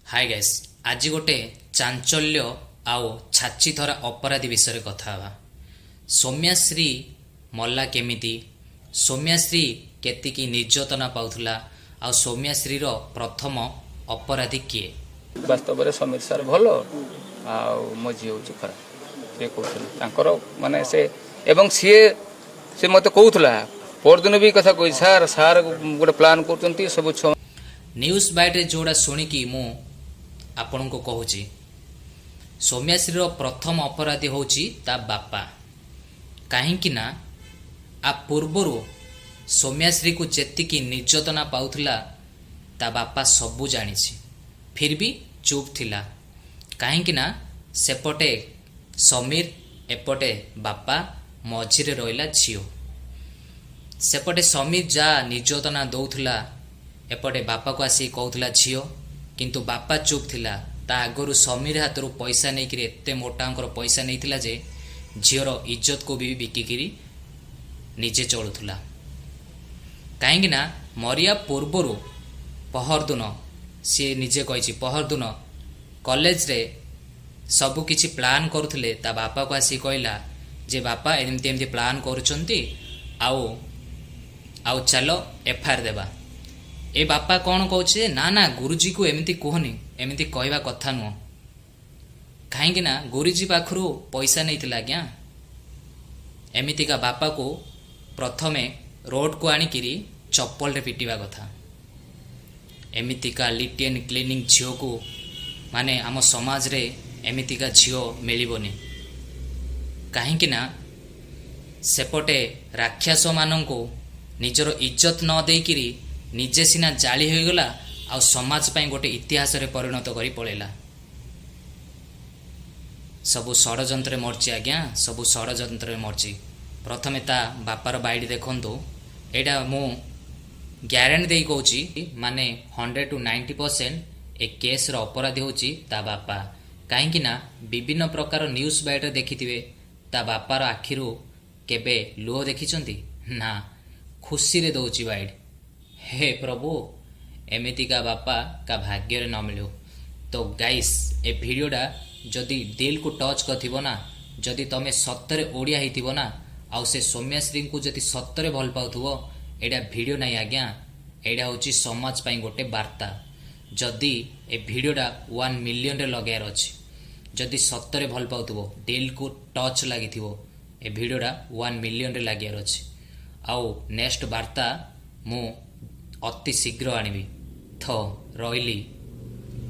Hi guys आज गोटे चांचल्य आउ छाची धरा अपराधी विषय कथा हवा। सौम्याश्री मल्ला केमिति, सौम्याश्री केतिकी निर्यातना पाउथला आ सौम्याश्री रो प्रथम अपराधी किए। वास्तव में समीर सार भल मो झी हूँ खराब सी कहते माने से एवं सी से मत कहला परदिन भी कथा कही सार सार गोटे प्लान कर सब छ न्यूज बाइट जोड़ा शुणिकी मु आपण को कहूँ सौम्याश्री प्रथम अपराधी होची ता बापा। कहीं ना आ पूर्वर सौम्याश्री को जेतिकी निर्यातना पाउथला ता बापा सबू जानी फिर भी चुप थिला। कहीं ना सेपटे समीर एपटे बापा मझिरे रहिला झियो। सेपटे समीर जा निर्यातना दौथला एपटे बापा को आसी कहूला झियो, किंतु बापा चुप थिला। ता आगरू समीर हाथ पैसा नहीं कि एते मोटांकर पैसा नहीं थिला जे झीर इज्जत को भी बिकिकी निजे चलुला। कहीं ना मरिया पूर्वर पहरदिन सी निजे कही पहरदिन कॉलेज रे सबु किछि प्लान करुले ता बापा को आसी कहला जे बापा एमती एमती प्लान करुचंती आउ आउ चलो एफआईआर देबा। ए बापा कौन कहूचे ना ना गुरुजी को एमती कहनी एमती कहवा कथा नुह। कहीं ना गुरुजी पाखरु पैसा नहीं थिला आज्ञा। एमतीका बापा को प्रथमे रोड को आनिकिरी चप्पल रे पिटिवा कथा। एमतीका लिटियन क्लीनिंग झील को माने आम समाज रे एमतीका झील मिलबनी। कहीं ना सेपटे राक्षस मानंको निजर इज्जत न देकिरी निजे सिना जाली हो गला आ समाज पाई गोटे इतिहास रे परिणत करी पळेला। सबु षडयंत्र मर्ची आज्ञा, सबु षडयंत्र मर्ची। प्रथमे ता बापार बाइड देखंतु एटा मु ग्यारंटी देई कहूची माने 100 to 90% ए केस रो अपराधी होची ता बापा। कहीं ना विभिन्न प्रकार न्यूज बाइट देखिथिबे ता बापार आखिरु केबे लुह देखिचंती ना खुशी रे दउची बाइड। हे प्रभु एमितिका बापा का भाग्य रे न मिलो। तो गाइस ए वीडियोटा जदि दिल को टच करथिबो ना, जदि तमे सत्तरे ओडिया हिथिबो ना आउ से सौम्याश्री को जदि सत्तरे भल पाउथबो एडा वीडियो नहीं आज्ञा, एडा होची समाज पाई गोटे वार्ता। जदि ए वीडियोटा 1 मिलियन रे लगायर अछि, जदि सत्तरे भल पाउथबो दिल को टच लागिथिबो ए वीडियोटा 1 मिलियन रे लागियर अछि। आउ नेक्स्ट वार्ता मु अति शीघ्र आनिबी। रहिली।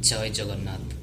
जय जगन्नाथ।